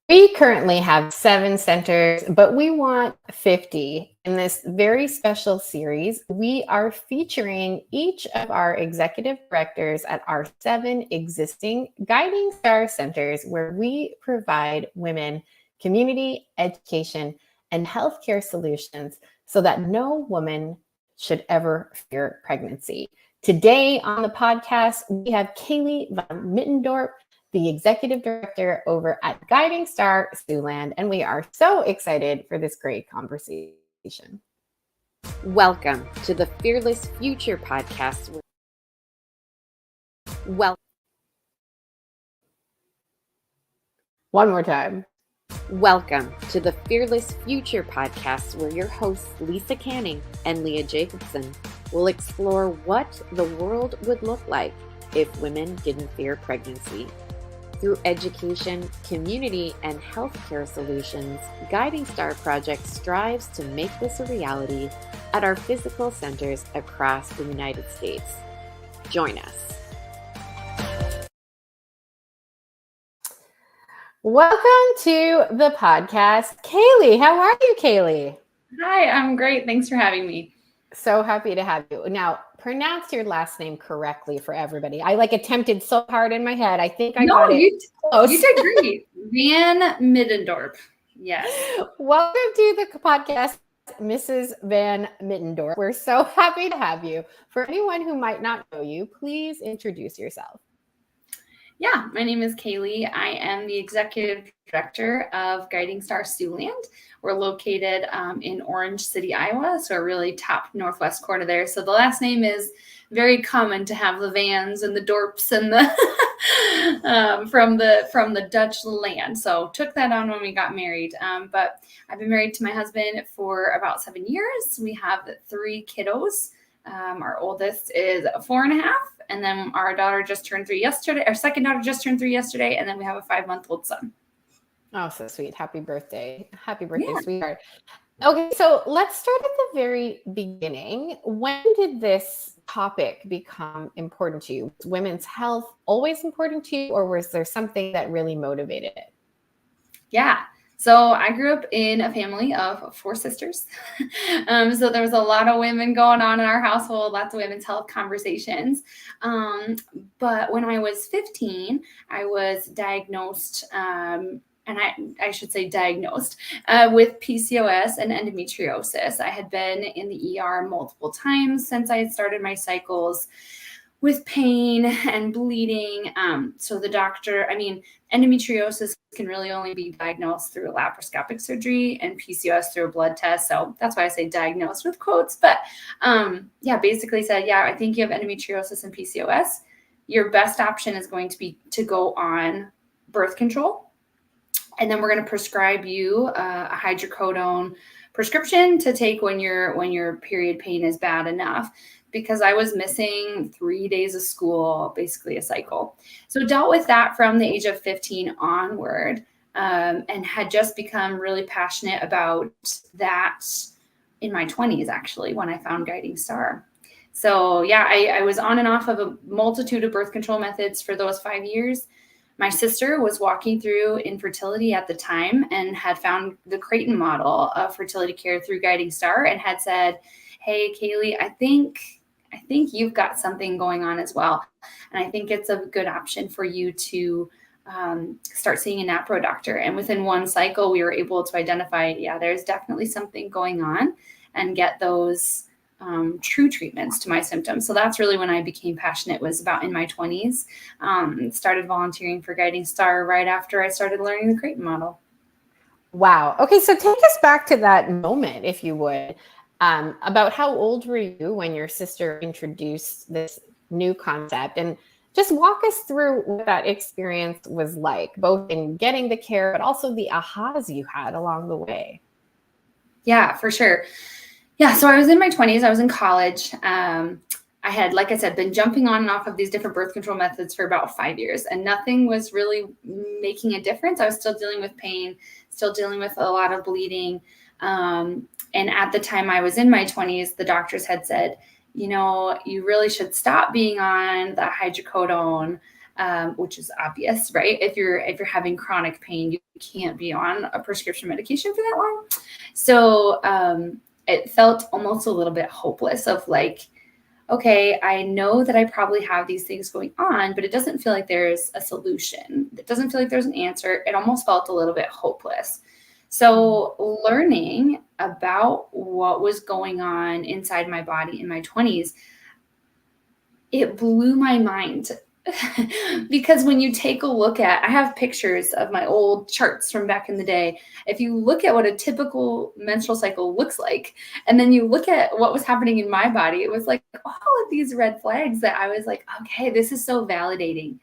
We currently have 7 centers, but we want 50. In this very special series, we are featuring each of our executive directors at our 7 existing Guiding Star centers, where we provide women community, education, and healthcare solutions so that no woman should ever fear pregnancy. Today on the podcast, we have Kaleigh Van Middendorp, the executive director over at Guiding Star Siouxland, and we are so excited for this great conversation. Welcome to the Fearless Future podcast. One more time. Welcome to the Fearless Future podcast, where your hosts Lisa Canning and Leah Jacobson will explore what the world would look like if women didn't fear pregnancy. Through education, community, and healthcare solutions, Guiding Star Project strives to make this a reality at our physical centers across the United States. Join us. Welcome to the podcast. Kaleigh, how are you, Kaleigh? Hi, I'm great. Thanks for having me. So happy to have you. Now, pronounce your last name correctly for everybody. I attempted so hard in my head. I think I got it close. You did great. Van Middendorp. Yes. Welcome to the podcast, Mrs. Van Middendorp. We're so happy to have you. For anyone who might not know you, please introduce yourself. Yeah, my name is Kaleigh. I am the executive director of Guiding Star Siouxland. We're located in Orange City, Iowa, so a really top northwest corner there. So the last name is very common to have the Vans and the Dorps and the from the Dutch land. So took that on when we got married. But I've been married to my husband for about 7 years. We have 3 kiddos. Our oldest is 4.5. And then our daughter just turned 3 yesterday. Our second daughter just turned 3 yesterday. And then we have a 5-month-old son. Oh, so sweet. Happy birthday. Happy birthday, sweetheart. Okay, so let's start at the very beginning. When did this topic become important to you? Was women's health always important to you, or was there something that really motivated it? Yeah. So I grew up in a family of 4 sisters. So there was a lot of women going on in our household, lots of women's health conversations. But when I was 15, I was diagnosed, and I should say diagnosed with PCOS and endometriosis. I had been in the ER multiple times since I had started my cycles, with pain and bleeding. So the doctor, endometriosis can really only be diagnosed through a laparoscopic surgery, and PCOS through a blood test. So that's why I say diagnosed with quotes. But basically said, I think you have endometriosis and PCOS. Your best option is going to be to go on birth control. And then we're going to prescribe you a hydrocodone prescription to take when your period pain is bad enough, because I was missing 3 days of school, basically a cycle. So dealt with that from the age of 15 onward, and had just become really passionate about that in my 20s, actually, when I found Guiding Star. So I was on and off of a multitude of birth control methods for those 5 years. My sister was walking through infertility at the time and had found the Creighton model of fertility care through Guiding Star and had said, "Hey, Kaleigh, I think you've got something going on as well. And I think it's a good option for you to start seeing a NAPRO doctor." And within 1 cycle, we were able to identify, there's definitely something going on, and get those true treatments to my symptoms. So that's really when I became passionate, was about in my 20s. Started volunteering for Guiding Star right after I started learning the Creighton model. Wow. Okay, so take us back to that moment, if you would. About how old were you when your sister introduced this new concept, and just walk us through what that experience was like, both in getting the care, but also the ahas you had along the way. Yeah, for sure. Yeah. So I was in my 20s. I was in college. I had, like I said, been jumping on and off of these different birth control methods for about 5 years, and nothing was really making a difference. I was still dealing with pain, still dealing with a lot of bleeding. And at the time I was in my 20s, the doctors had said, you really should stop being on the hydrocodone. which is obvious, right? If you're having chronic pain, you can't be on a prescription medication for that long. So it felt almost a little bit hopeless of like, okay, I know that I probably have these things going on, but it doesn't feel like there's a solution. It doesn't feel like there's an answer. It almost felt a little bit hopeless. So learning about what was going on inside my body in my 20s, it blew my mind. Because when you take a look at, I have pictures of my old charts from back in the day. If you look at what a typical menstrual cycle looks like, and then you look at what was happening in my body, it was like all of these red flags that I was like, okay, this is so validating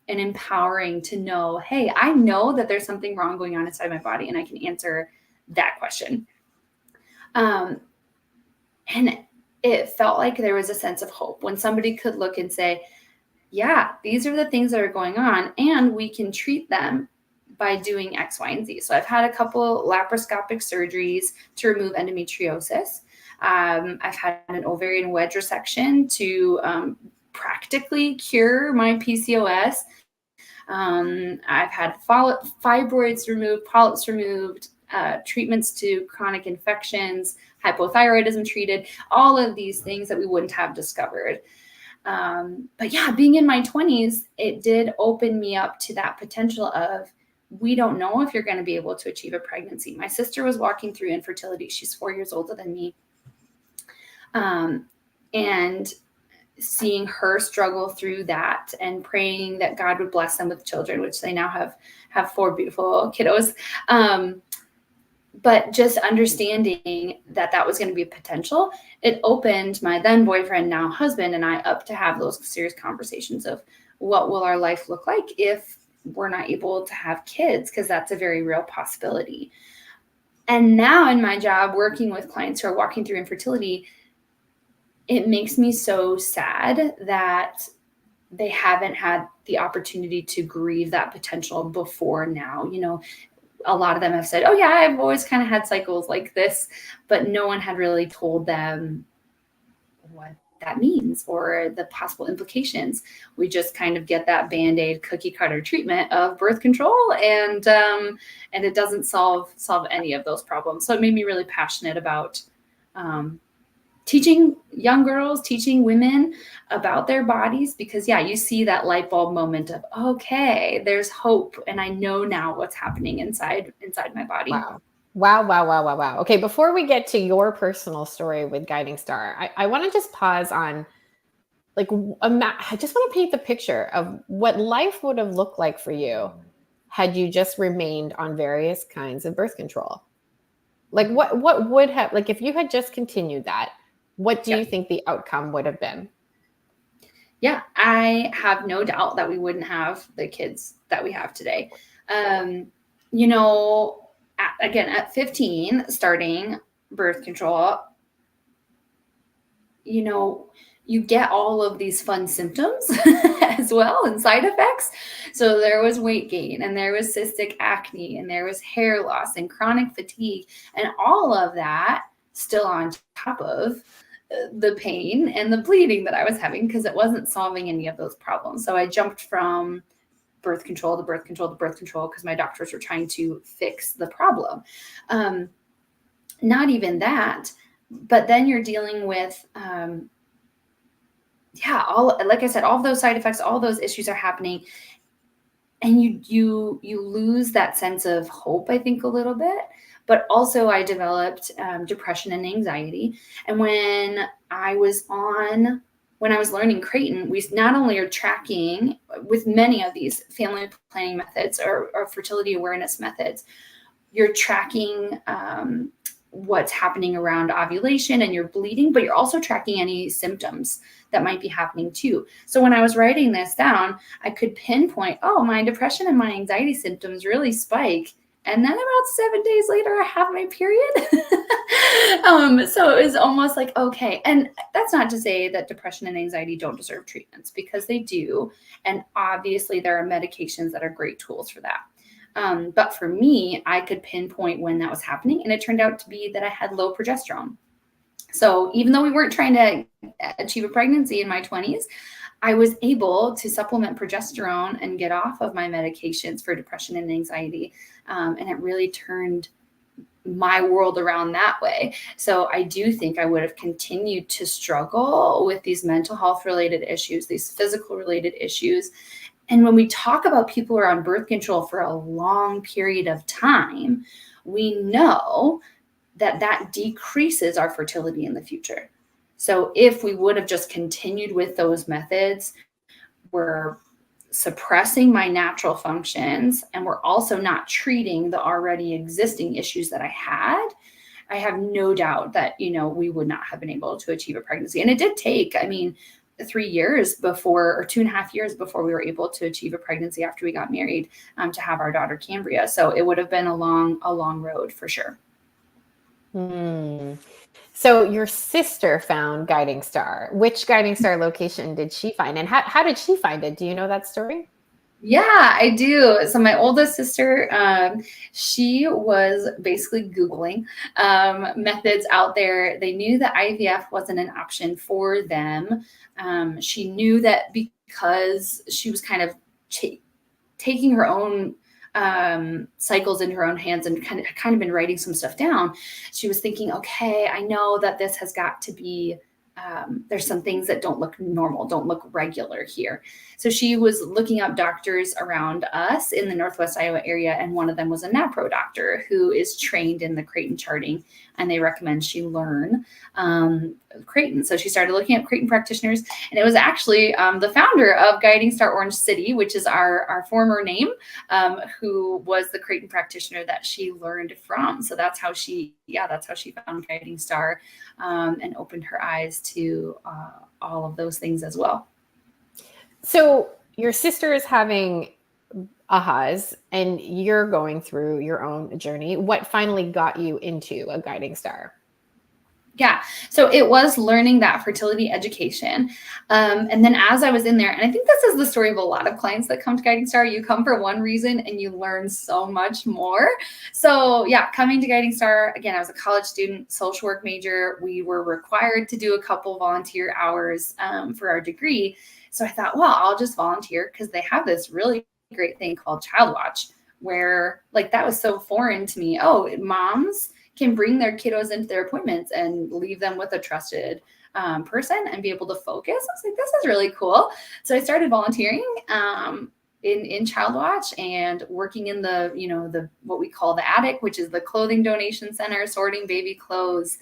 and empowering to know, hey, I know that there's something wrong going on inside my body, and I can answer that question. And it felt like there was a sense of hope when somebody could look and say, yeah, these are the things that are going on, and we can treat them by doing X, Y, and Z. So I've had a couple laparoscopic surgeries to remove endometriosis. I've had an ovarian wedge resection to practically cure my PCOS. I've had fibroids removed, polyps removed, treatments to chronic infections, hypothyroidism treated, all of these things that we wouldn't have discovered. But yeah, being in my 20s, it did open me up to that potential of, we don't know if you're going to be able to achieve a pregnancy. My sister was walking through infertility. She's 4 years older than me. And seeing her struggle through that and praying that God would bless them with children, which they now have 4 beautiful kiddos. But just understanding that that was going to be a potential, it opened my then boyfriend, now husband, and I up to have those serious conversations of what will our life look like if we're not able to have kids, because that's a very real possibility. And now in my job, working with clients who are walking through infertility, it makes me so sad that they haven't had the opportunity to grieve that potential before now. You know, a lot of them have said, oh yeah, I've always kind of had cycles like this, but no one had really told them what that means or the possible implications. We just kind of get that Band-Aid cookie cutter treatment of birth control, and it doesn't solve any of those problems. So it made me really passionate about teaching young girls, teaching women about their bodies, because yeah, you see that light bulb moment of, okay, there's hope, and I know now what's happening inside my body. Wow. Okay, before we get to your personal story with Guiding Star, I want to just pause on, like, I just want to paint the picture of what life would have looked like for you had you just remained on various kinds of birth control. Like, what would have, like, if you had just continued that, what do you think the outcome would have been? Yeah, I have no doubt that we wouldn't have the kids that we have today. You know, at 15, starting birth control, you know, you get all of these fun symptoms as well, and side effects. So there was weight gain, and there was cystic acne, and there was hair loss and chronic fatigue, and all of that still on top of the pain and the bleeding that I was having, because it wasn't solving any of those problems. So I jumped from birth control to birth control to birth control because my doctors were trying to fix the problem. Not even that, but then you're dealing with, like I said, all of those side effects, all those issues are happening. And you lose that sense of hope, I think, a little bit. But also I developed depression and anxiety. And when I was learning Creighton, we not only are tracking with many of these family planning methods or fertility awareness methods, you're tracking what's happening around ovulation and your bleeding, but you're also tracking any symptoms that might be happening too. So when I was writing this down, I could pinpoint, oh, my depression and my anxiety symptoms really spike. And then about 7 days later, I have my period. So it was almost like, okay. And that's not to say that depression and anxiety don't deserve treatments, because they do. And obviously there are medications that are great tools for that. But for me, I could pinpoint when that was happening. And it turned out to be that I had low progesterone. So even though we weren't trying to achieve a pregnancy in my 20s, I was able to supplement progesterone and get off of my medications for depression and anxiety. And it really turned my world around that way. So I do think I would have continued to struggle with these mental health related issues, these physical related issues. And when we talk about people who are on birth control for a long period of time, we know that that decreases our fertility in the future. So if we would have just continued with those methods, we're suppressing my natural functions, and we're also not treating the already existing issues that I had. I have no doubt that, we would not have been able to achieve a pregnancy. And it did take, 3 years before, or 2.5 years before we were able to achieve a pregnancy after we got married, to have our daughter Cambria. So it would have been a long road for sure. So your sister found Guiding Star. Which Guiding Star location did she find? And how did she find it? Do you know that story? Yeah, I do. So my oldest sister, she was basically Googling methods out there. They knew that IVF wasn't an option for them. She knew that because she was kind of taking her own cycles into her own hands and kind of been writing some stuff down. She was thinking, okay, I know that this has got to be, there's some things that don't look normal, don't look regular here. So she was looking up doctors around us in the Northwest Iowa area. And one of them was a NAPRO doctor who is trained in the Creighton charting, and they recommend she learn Creighton. So she started looking at Creighton practitioners, and it was actually the founder of Guiding Star Orange City, which is our former name, who was the Creighton practitioner that she learned from. So that's how she found Guiding Star, and opened her eyes to all of those things as well. So your sister is having ahas and you're going through your own journey. What finally got you into a Guiding Star? Yeah. So it was learning that fertility education. And then as I was in there, and I think this is the story of a lot of clients that come to Guiding Star, you come for one reason and you learn so much more. So yeah, coming to Guiding Star, again, I was a college student, social work major. We were required to do a couple volunteer hours for our degree. So I thought, well, I'll just volunteer because they have this really great thing called Child Watch, where that was so foreign to me. Oh, moms can bring their kiddos into their appointments and leave them with a trusted person and be able to focus. I was like, this is really cool. So I started volunteering in Child Watch and working in the what we call the attic, which is the clothing donation center, sorting baby clothes,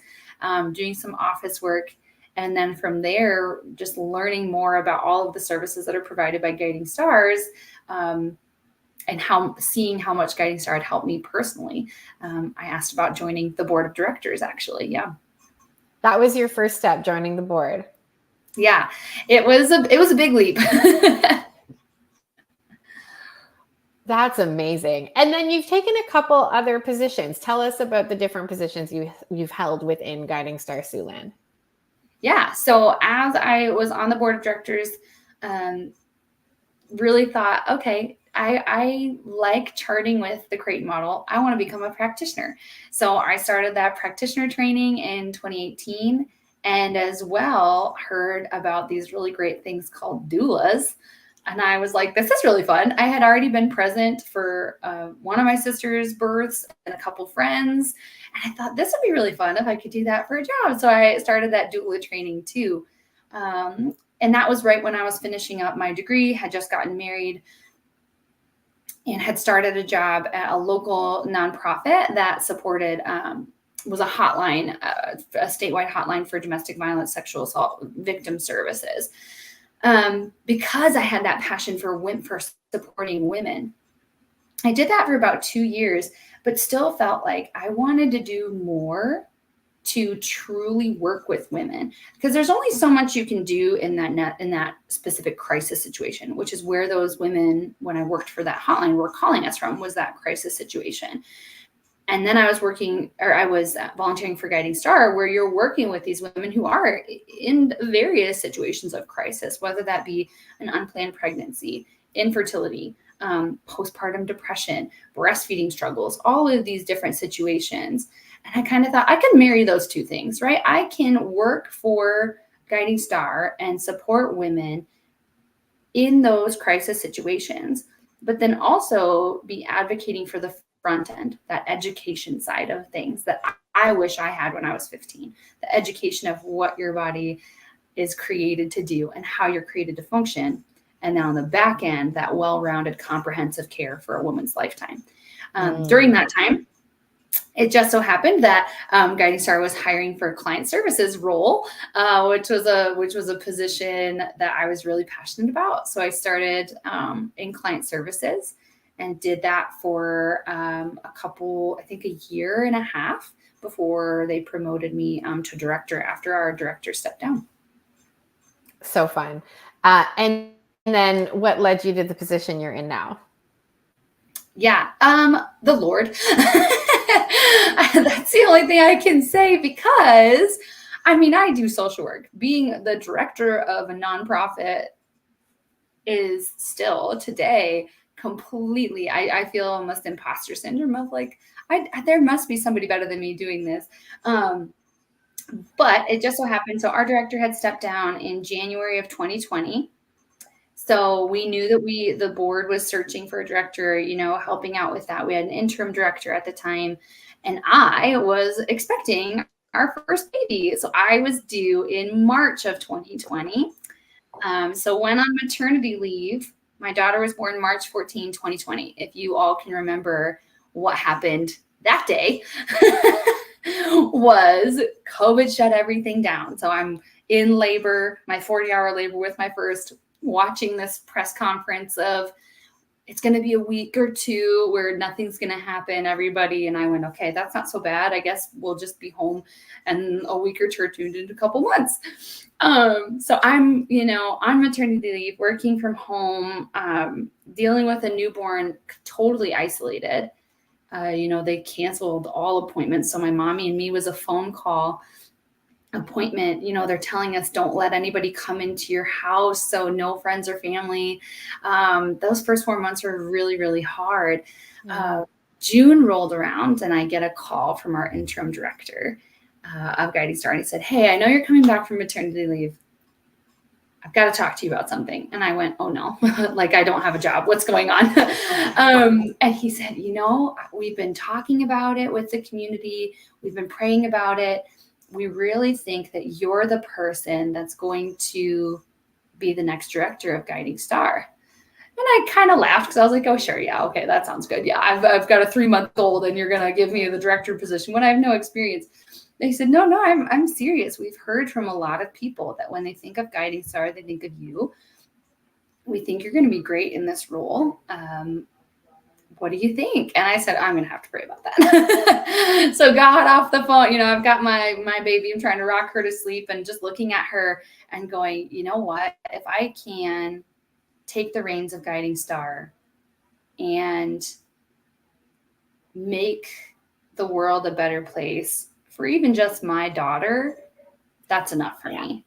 doing some office work. And then from there, just learning more about all of the services that are provided by Guiding Stars, and seeing how much Guiding Star had helped me personally. I asked about joining the board of directors, actually. Yeah. That was your first step, joining the board. Yeah, it was a big leap. That's amazing. And then you've taken a couple other positions. Tell us about the different positions you've held within Guiding Star Siouxland. Yeah. So as I was on the board of directors, really thought, okay, I like charting with the Creighton model. I want to become a practitioner. So I started that practitioner training in 2018, and as well heard about these really great things called doulas. And I was like, this is really fun. I had already been present for one of my sister's births and a couple friends. And I thought this would be really fun if I could do that for a job. So I started that doula training too. And that was right when I was finishing up my degree, had just gotten married, and had started a job at a local nonprofit that supported, was a hotline, a statewide hotline for domestic violence, sexual assault victim services. Because I had that passion for supporting women. I did that for about 2 years, but still felt like I wanted to do more to truly work with women, because there's only so much you can do in that specific crisis situation, which is where those women, when I worked for that hotline, were calling us from, was that crisis situation. And then I was volunteering for Guiding Star, where you're working with these women who are in various situations of crisis, whether that be an unplanned pregnancy, infertility, postpartum depression, breastfeeding struggles, all of these different situations. And I kind of thought I can marry those two things, right? I can work for Guiding Star and support women in those crisis situations, but then also be advocating for the front end, that education side of things that I wish I had when I was 15, the education of what your body is created to do and how you're created to function. And then on the back end, that well-rounded comprehensive care for a woman's lifetime. During that time, it just so happened that Guiding Star was hiring for a client services role, which was a position that I was really passionate about. So I started in client services and did that for I think a year and a half before they promoted me to director after our director stepped down. So fun. And then what led you to the position you're in now? Yeah, the Lord. That's the only thing I can say, because I do social work. Being the director of a nonprofit is still today completely, I feel almost imposter syndrome of like, there must be somebody better than me doing this. But it just so happened. So our director had stepped down in January of 2020. So we knew that the board was searching for a director, helping out with that. We had an interim director at the time, and I was expecting our first baby. So I was due in March of 2020. So went on maternity leave. My daughter was born March 14, 2020. If you all can remember what happened that day, was COVID shut everything down. So I'm in labor, my 40-hour labor with my first, watching this press conference of it's going to be a week or two where nothing's going to happen, everybody. And I went, okay, that's not so bad. I guess we'll just be home and a week or two in a couple months. So I'm, on maternity leave, working from home, dealing with a newborn, totally isolated. They canceled all appointments. So my mommy and me was a phone call appointment. They're telling us don't let anybody come into your house, so no friends or family. Those first 4 months were really, really hard. June rolled around and I get a call from our interim director of Guiding Star, and he said, "Hey, I know you're coming back from maternity leave. I've got to talk to you about something." And I went, "Oh no, like I don't have a job. What's going on?" And he said, "We've been talking about it with the community. We've been praying about it. We really think that you're the person that's going to be the next director of Guiding Star." And I kind of laughed because I was like, "Oh, sure. Yeah. Okay. That sounds good. Yeah. I've got a 3-month-old and you're going to give me the director position when I have no experience." They said, No, I'm serious. We've heard from a lot of people that when they think of Guiding Star, they think of you. We think you're going to be great in this role. What do you think? And I said, I'm going to have to pray about that. So got off the phone. I've got my baby. I'm trying to rock her to sleep and just looking at her and going, you know what? If I can take the reins of Guiding Star and make the world a better place for even just my daughter, that's enough for me.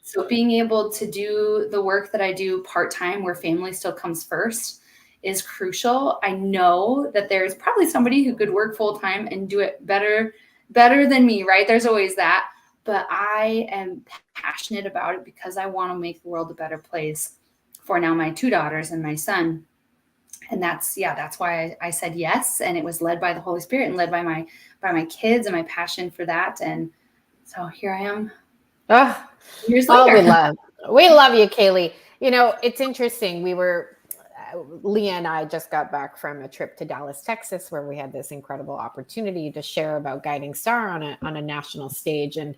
So being able to do the work that I do part-time where family still comes first is crucial. I know that there's probably somebody who could work full-time and do it better than me, right? There's always that. But I am passionate about it because I want to make the world a better place for now my 2 daughters and my son. And that's why I said yes. And it was led by the Holy Spirit and led by my kids and my passion for that. And so here I am. Years later. We love you, Kaleigh. It's interesting. Leah and I just got back from a trip to Dallas, Texas, where we had this incredible opportunity to share about Guiding Star on a national stage. And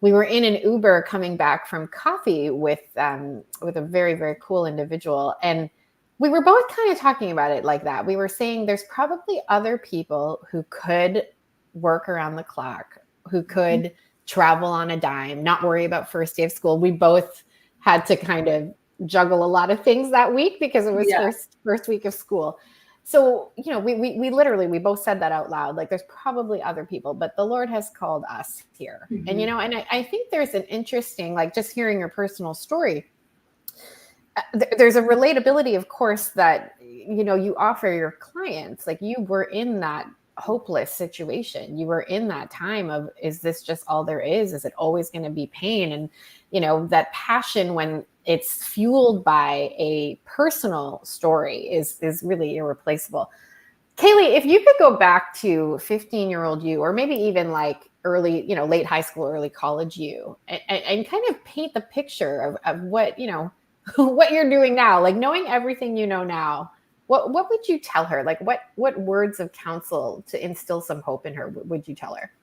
we were in an Uber coming back from coffee with a very, very cool individual. And we were both kind of talking about it like that. We were saying there's probably other people who could work around the clock, who could travel on a dime, not worry about first day of school. We both had to kind of juggle a lot of things that week because it was first week of school. So, we both said that out loud. Like there's probably other people, but the Lord has called us here. And, and I think there's an interesting, like just hearing your personal story, there's a relatability, of course, that, you offer your clients. Like you were in that hopeless situation. You were in that time of, is this just all there is? Is it always going to be pain? And, that passion, when it's fueled by a personal story, is really irreplaceable. Kaleigh, if you could go back to 15-year-old you, or maybe even like early, late high school, early college you, and kind of paint the picture of what, what you're doing now, like knowing everything you know now, what would you tell her? Like what words of counsel to instill some hope in her would you tell her?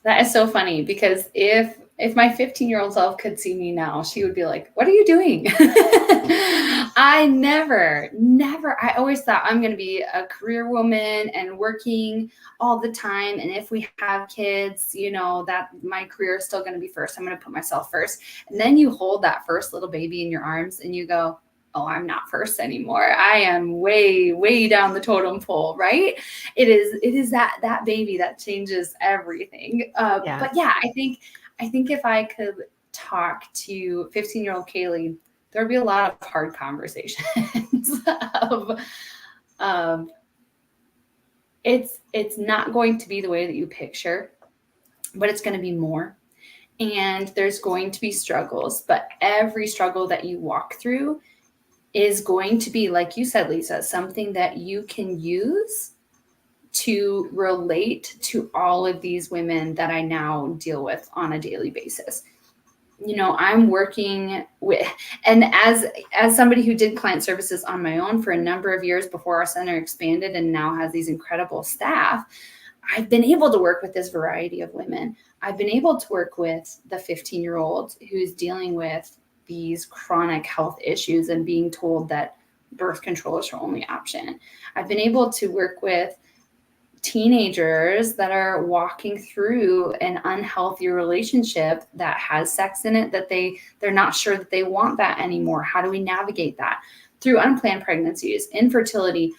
That is so funny, because if my 15-year-old self could see me now, she would be like, what are you doing? I always thought I'm going to be a career woman and working all the time. And if we have kids, that my career is still going to be first. I'm going to put myself first. And then you hold that first little baby in your arms and you go, oh, I'm not first anymore. I am way, way down the totem pole, right? It is that baby that changes everything. But yeah, I think if I could talk to 15-year-old Kaleigh, there'd be a lot of hard conversations of it's not going to be the way that you picture, but it's going to be more. And there's going to be struggles, but every struggle that you walk through is going to be, like you said, Lisa, something that you can use to relate to all of these women that I now deal with on a daily basis. I'm working with, and as somebody who did client services on my own for a number of years before our center expanded and now has these incredible staff, I've been able to work with this variety of women. I've been able to work with the 15-year-old who's dealing with these chronic health issues and being told that birth control is her only option. I've been able to work with teenagers that are walking through an unhealthy relationship that has sex in it, that they're not sure that they want that anymore. How do we navigate that? Through unplanned pregnancies, infertility,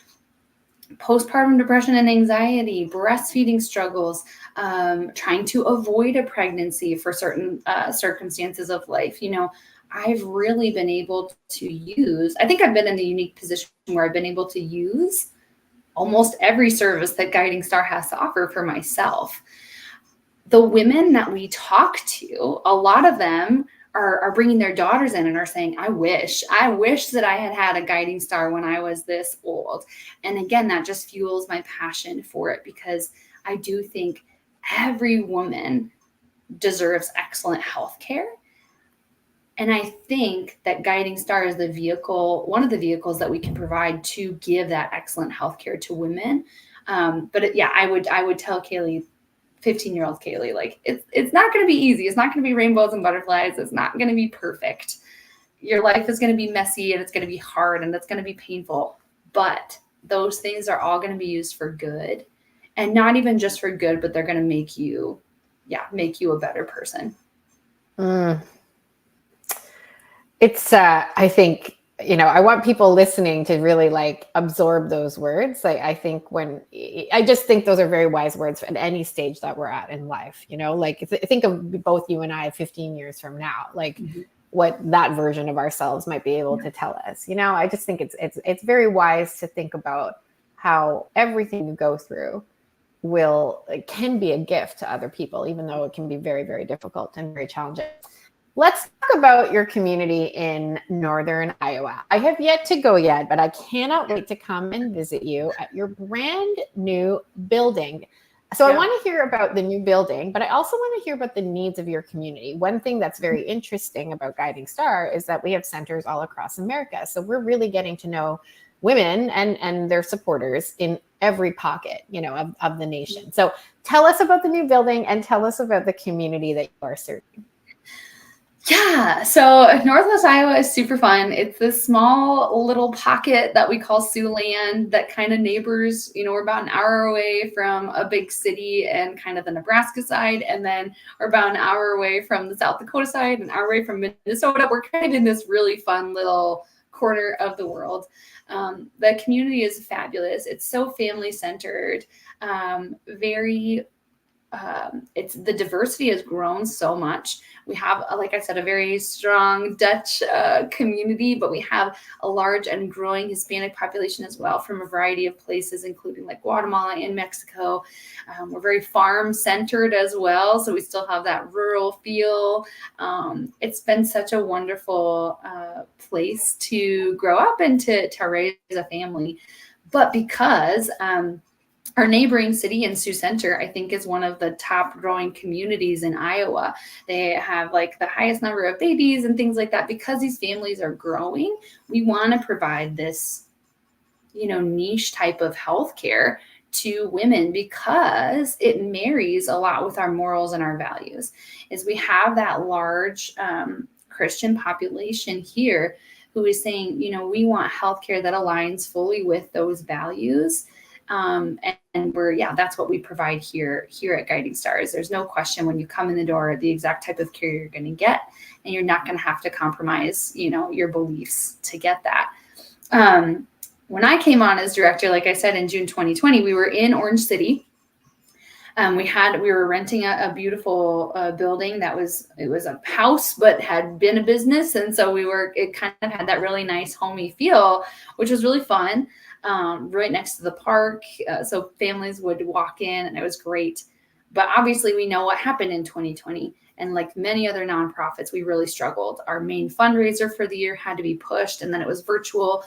postpartum depression and anxiety, breastfeeding struggles, trying to avoid a pregnancy for certain circumstances of life. I've really been able to use, I think I've been in the unique position where I've been able to use almost every service that Guiding Star has to offer for myself. The women that we talk to, a lot of them are bringing their daughters in and are saying, I wish that I had a Guiding Star when I was this old. And again, that just fuels my passion for it, because I do think every woman deserves excellent health care. And I think that Guiding Star is one of the vehicles that we can provide to give that excellent healthcare to women. I would tell Kaleigh, 15-year-old Kaleigh, like it's not going to be easy. It's not going to be rainbows and butterflies. It's not going to be perfect. Your life is going to be messy and it's going to be hard and it's going to be painful. But those things are all going to be used for good, and not even just for good, but they're going to make you a better person. It's, I think, I want people listening to really like absorb those words. I just think those are very wise words at any stage that we're at in life, like think of both you and I 15 years from now, like what that version of ourselves might be able to tell us. I just think it's very wise to think about how everything you go through can be a gift to other people, even though it can be very, very difficult and very challenging. Let's talk about your community in Northern Iowa. I have yet to go yet, but I cannot wait to come and visit you at your brand new building. So I want to hear about the new building, but I also want to hear about the needs of your community. One thing that's very interesting about Guiding Star is that we have centers all across America. So we're really getting to know women and their supporters in every pocket, of the nation. So tell us about the new building and tell us about the community that you are serving. Yeah, so Northwest Iowa is super fun. It's this small little pocket that we call Siouxland that kind of neighbors, we're about an hour away from a big city and kind of the Nebraska side, and then we're about an hour away from the South Dakota side, an hour away from Minnesota. We're kind of in this really fun little corner of the world. The community is fabulous. It's so family-centered, very it's the diversity has grown so much. We have, like I said, a very strong Dutch community, but we have a large and growing Hispanic population as well from a variety of places, including like Guatemala and Mexico. We're very farm centered as well, so we still have that rural feel. It's been such a wonderful place to grow up and to raise a family. But because our neighboring city in Sioux Center, I think, is one of the top growing communities in Iowa. They have like the highest number of babies and things like that. Because these families are growing, we want to provide this, niche type of healthcare to women because it marries a lot with our morals and our values. Is we have that large Christian population here who is saying, we want healthcare that aligns fully with those values. And that's what we provide here at Guiding Stars. There's no question when you come in the door, the exact type of care you're going to get, and you're not going to have to compromise, your beliefs to get that. When I came on as director, like I said, in June 2020, we were in Orange City. We were renting a beautiful building it was a house, but had been a business. And so it kind of had that really nice homey feel, which was really fun. Right next to the park. So families would walk in and it was great. But obviously we know what happened in 2020. And like many other nonprofits, we really struggled. Our main fundraiser for the year had to be pushed, and then it was virtual.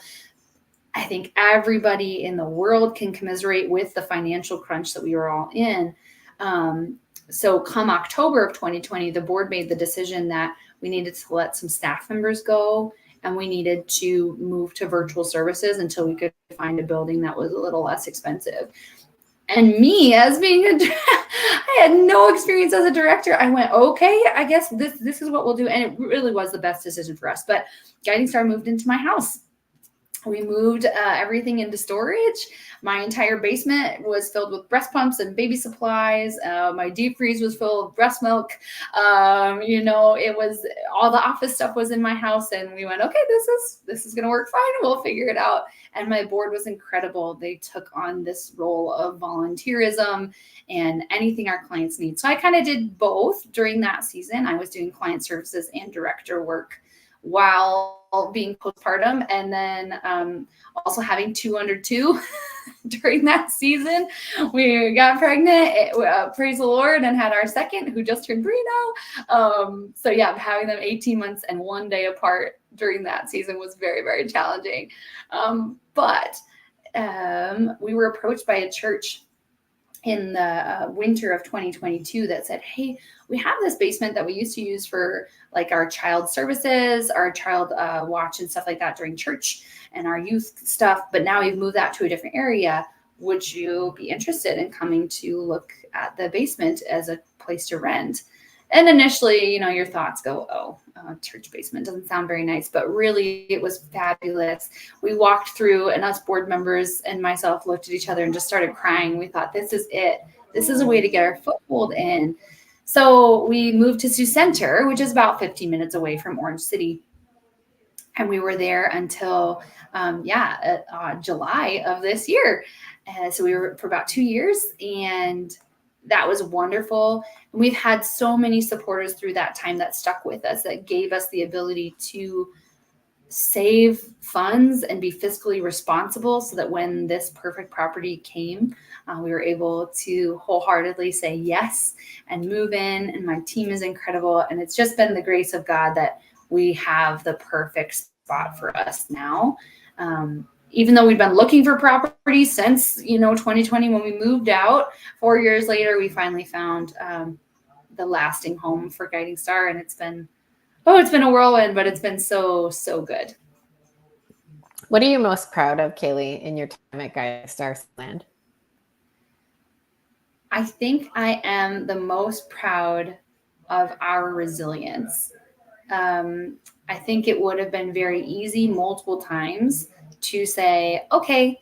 I think everybody in the world can commiserate with the financial crunch that we were all in. So come October of 2020, the board made the decision that we needed to let some staff members go, and we needed to move to virtual services until we could find a building that was a little less expensive. And me, as being I had no experience as a director, I went, okay, I guess this is what we'll do. And it really was the best decision for us. But Guiding Star moved into my house. We moved everything into storage. My entire basement was filled with breast pumps and baby supplies. My deep freeze was full of breast milk. It was all the office stuff was in my house, and we went, okay, this is going to work fine. We'll figure it out. And my board was incredible. They took on this role of volunteerism and anything our clients need. So I kind of did both during that season. I was doing client services and director work while being postpartum, and then also having 2 under 2 during that season. We got pregnant, praise the Lord, and had our second, who just turned 3 now. Having them 18 months and 1 day apart during that season was very, very challenging. But we were approached by a church in the winter of 2022 that said, hey, we have this basement that we used to use for like our child services, our child watch and stuff like that during church and our youth stuff. But now we've moved that to a different area. Would you be interested in coming to look at the basement as a place to rent? And initially, your thoughts go, church basement doesn't sound very nice, but really it was fabulous. We walked through, and us board members and myself looked at each other and just started crying. We thought, this is it. This is a way to get our foothold in. So we moved to Sioux Center, which is about 15 minutes away from Orange City. And we were there until, July of this year. So we were for about 2 years, and that was wonderful. And we've had so many supporters through that time that stuck with us, that gave us the ability to save funds and be fiscally responsible, so that when this perfect property came, we were able to wholeheartedly say yes and move in. And my team is incredible. And it's just been the grace of God that we have the perfect spot for us now. Even though we've been looking for property since, 2020, when we moved out, 4 years later, we finally found the lasting home for Guiding Star. And it's been a whirlwind, but it's been so, so good. What are you most proud of, Kaleigh, in your time at Guiding Star Siouxland? I think I am the most proud of our resilience. I think it would have been very easy multiple times to say, okay,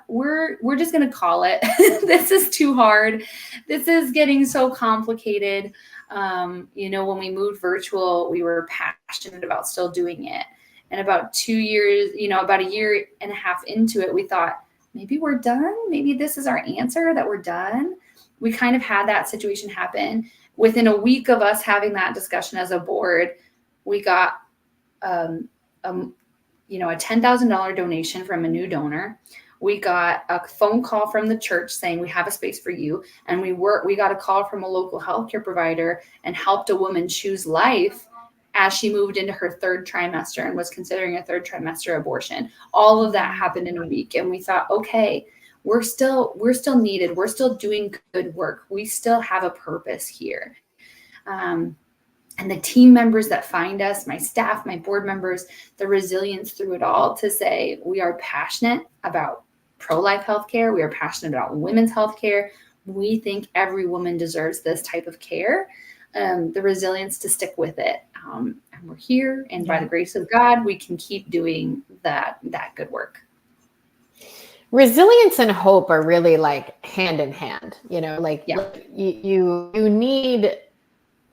we're just going to call it. This is too hard. This is getting so complicated. When we moved virtual, we were passionate about still doing it. And about 2 years, about a year and a half into it, we thought, maybe we're done. Maybe this is our answer, that we're done. we kind of had that situation happen. Within a week of us having that discussion as a board, we got a $10,000 donation from a new donor. We got a phone call from the church saying we have a space for you. And we got a call from a local healthcare provider and helped a woman choose life as she moved into her third trimester and was considering a third trimester abortion. All of that happened in a week. And we thought, okay, we're still needed. We're still doing good work. We still have a purpose here. And the team members that find us, my staff, my board members, the resilience through it all to say we are passionate about pro-life healthcare. We are passionate about women's healthcare. We think every woman deserves this type of care. The resilience to stick with it. And we're here, and by the grace of God, we can keep doing that good work. Resilience and hope are really like hand in hand, like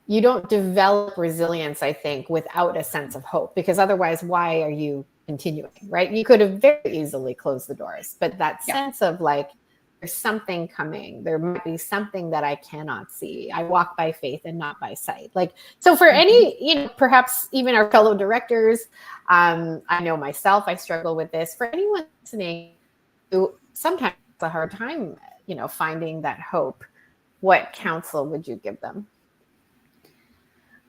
you don't develop resilience, I think, without a sense of hope, because otherwise, why are you continuing, right? You could have very easily closed the doors, but that sense of like, there's something coming. There might be something that I cannot see. I walk by faith and not by sight. Like, so for any, perhaps even our fellow directors, I know myself, I struggle with this. For anyone listening who sometimes has a hard time, finding that hope, what counsel would you give them?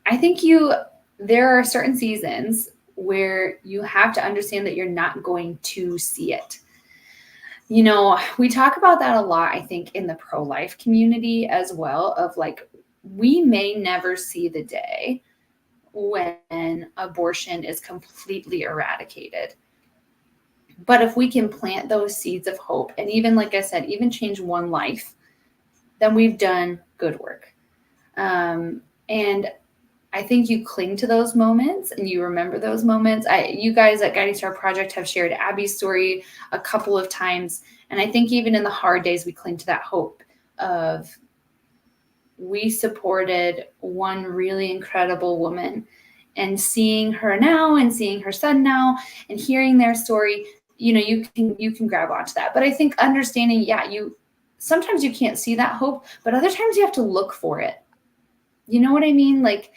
I think there are certain seasons where you have to understand that you're not going to see it. We talk about that a lot, I think, in the pro-life community as well, of like, we may never see the day when abortion is completely eradicated. But if we can plant those seeds of hope, and even, like I said, even change one life, then we've done good work. And I think you cling to those moments and you remember those moments. You guys at Guiding Star Project have shared Abby's story a couple of times. And I think even in the hard days, we cling to that hope of, we supported one really incredible woman, and seeing her now and seeing her son now and hearing their story, you can grab onto that. But I think understanding, sometimes you can't see that hope, but other times you have to look for it. You know what I mean? Like,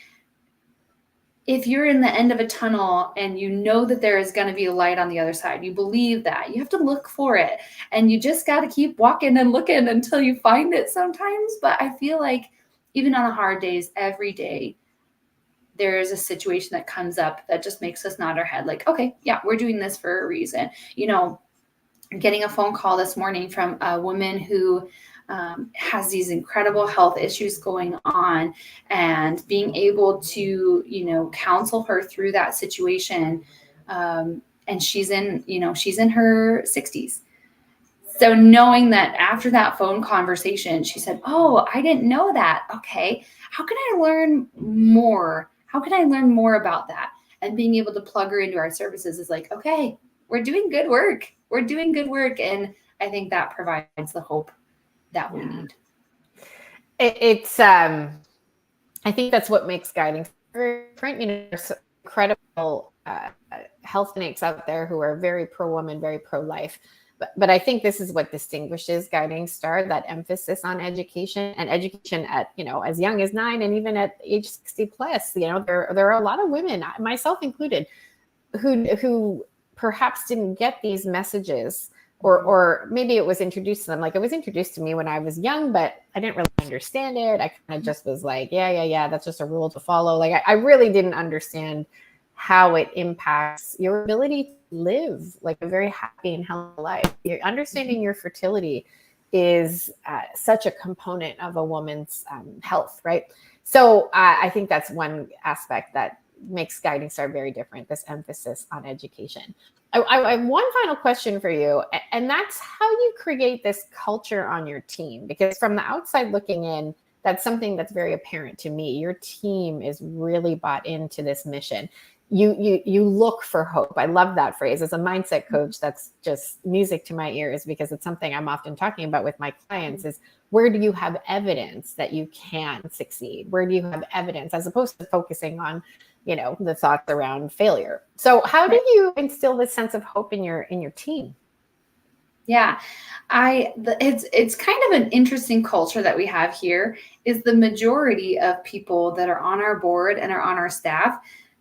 if you're in the end of a tunnel and you know that there is going to be a light on the other side, you believe that, you have to look for it, and you just got to keep walking and looking until you find it sometimes. But I feel like even on the hard days, every day, there is a situation that comes up that just makes us nod our head like, okay, yeah, we're doing this for a reason. Getting a phone call this morning from a woman who has these incredible health issues going on, and being able to, counsel her through that situation. And she's in her 60s. So knowing that after that phone conversation, she said, oh, I didn't know that. Okay. How can I learn more? How can I learn more about that? And being able to plug her into our services is like, okay, we're doing good work. We're doing good work. And I think that provides the hope that we need. It's I think that's what makes Guiding Star different. There's incredible health clinics out there who are very pro-woman, very pro-life. But I think this is what distinguishes Guiding Star, that emphasis on education, and education at, as young as 9 and even at age 60 plus. There are a lot of women, myself included, who perhaps didn't get these messages. Or maybe it was introduced to them. Like, it was introduced to me when I was young, but I didn't really understand it. I kind of just was like, yeah, that's just a rule to follow. Like, I really didn't understand how it impacts your ability to live like a very happy and healthy life. You're understanding your fertility is such a component of a woman's health, right? So I think that's one aspect that makes Guiding Star very different, this emphasis on education. I have one final question for you, and that's how you create this culture on your team. Because from the outside looking in, that's something that's very apparent to me. Your team is really bought into this mission. You look for hope. I love that phrase. As a mindset coach, that's just music to my ears, because it's something I'm often talking about with my clients is, where do you have evidence that you can succeed? Where do you have evidence, as opposed to focusing on, the thoughts around failure? So how do you instill this sense of hope in your team? Yeah. It's kind of an interesting culture that we have here is the majority of people that are on our board and are on our staff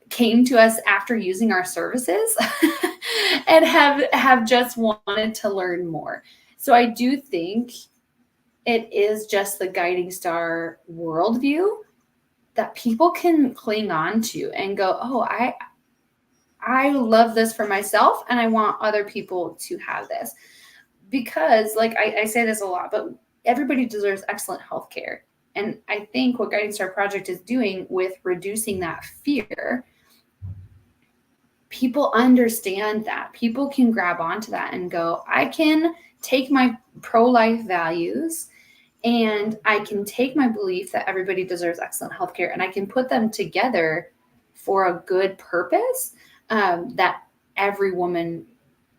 came to us after using our services and have just wanted to learn more. So I do think it is just the Guiding Star worldview that people can cling on to and go, oh, I love this for myself and I want other people to have this. Because like I say this a lot, but everybody deserves excellent health care. And I think what Guiding Star Project is doing with reducing that fear, people understand that. People can grab onto that and go, I can take my pro-life values and I can take my belief that everybody deserves excellent healthcare and I can put them together for a good purpose that every woman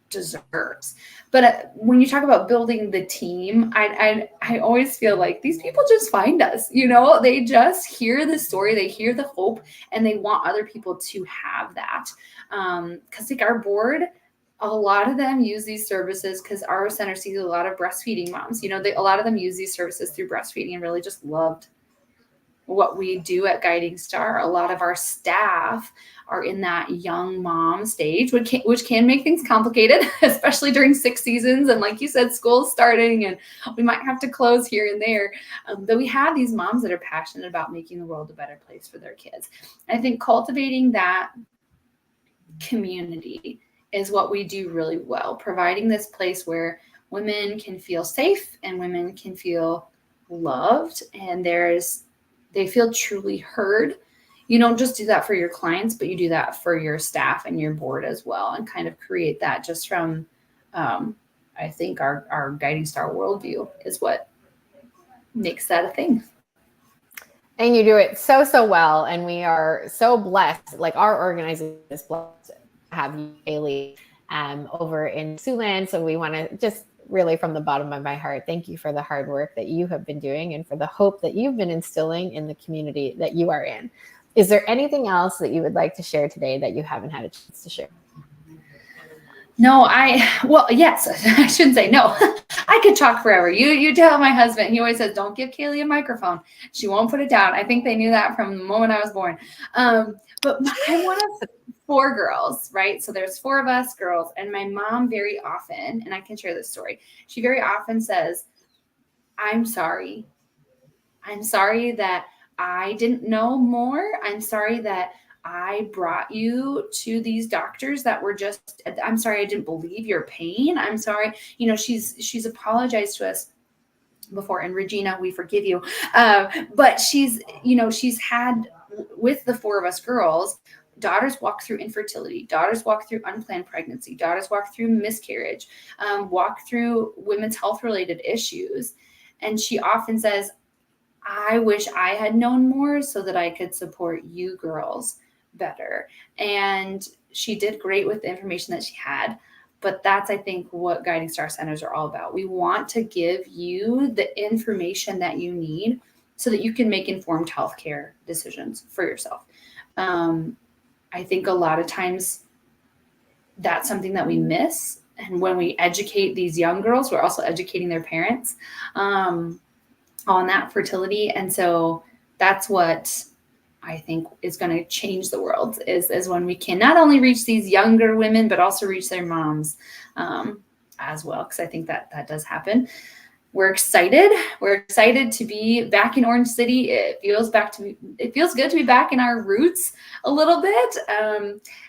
deserves. But when you talk about building the team, I always feel like these people just find us, they just hear the story, they hear the hope, and they want other people to have that. Because like our board, a lot of them use these services because our center sees a lot of breastfeeding moms. A lot of them use these services through breastfeeding and really just loved what we do at Guiding Star. A lot of our staff are in that young mom stage, which can make things complicated, especially during 6 seasons. And like you said, school's starting and we might have to close here and there. But we have these moms that are passionate about making the world a better place for their kids. And I think cultivating that community is what we do really well, providing this place where women can feel safe and women can feel loved and they feel truly heard. You don't just do that for your clients, but you do that for your staff and your board as well, and kind of create that just from, I think our Guiding Star worldview is what makes that a thing. And you do it so, so well. And we are so blessed. Like our organization is blessed to have you, Kaleigh, over in Siouxland. So we want to just really from the bottom of my heart, thank you for the hard work that you have been doing and for the hope that you've been instilling in the community that you are in. Is there anything else that you would like to share today that you haven't had a chance to share? No, yes, I shouldn't say no. I could talk forever. You tell my husband, he always says, don't give Kaleigh a microphone. She won't put it down. I think they knew that from the moment I was born. But I'm one of 4 girls, right? So there's 4 of us girls. And my mom very often, and I can share this story, she very often says, I'm sorry. I'm sorry that I didn't know more. I'm sorry that I brought you to these doctors that were just, I'm sorry, I didn't believe your pain. I'm sorry. She's apologized to us before, and Regina, we forgive you. But she's had, with the 4 of us girls, daughters walk through infertility, daughters walk through unplanned pregnancy, daughters walk through miscarriage, walk through women's health related issues. And she often says, I wish I had known more so that I could support you girls better. And she did great with the information that she had. But that's, I think, what Guiding Star Centers are all about. We want to give you the information that you need so that you can make informed healthcare decisions for yourself. I think a lot of times that's something that we miss. And when we educate these young girls, we're also educating their parents on that fertility. And so that's what I think is going to change the world is when we can not only reach these younger women, but also reach their moms as well. Because I think that does happen. We're excited. We're excited to be back in Orange City. It feels good to be back in our roots a little bit.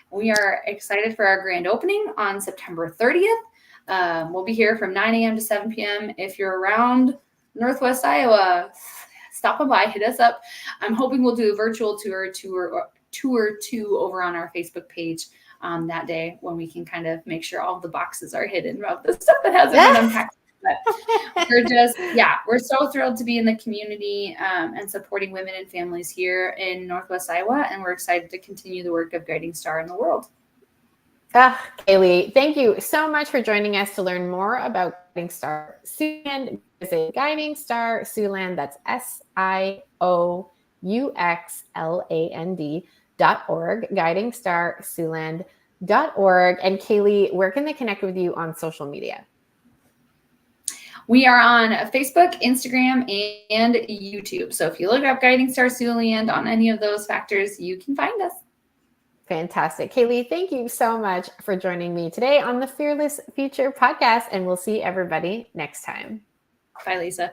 We are excited for our grand opening on September 30th. We'll be here from 9 a.m. to 7 p.m. If you're around Northwest Iowa, stop by, hit us up. I'm hoping we'll do a virtual tour too over on our Facebook page that day when we can kind of make sure all the boxes are hidden of the stuff that hasn't been unpacked. But we're so thrilled to be in the community and supporting women and families here in Northwest Iowa. And we're excited to continue the work of Guiding Star in the world. Kaleigh, thank you so much for joining us. To learn more about Guiding Star Siouxland, visit Guiding Star Siouxland. That's SIOUXLAND.org, guidingstarsiouxland.org. And Kaleigh, where can they connect with you on social media? We are on Facebook, Instagram, and YouTube. So if you look up Guiding Star Siouxland on any of those factors, you can find us. Fantastic. Kaleigh, thank you so much for joining me today on the Fearless Future podcast, and we'll see everybody next time. Bye, Lisa.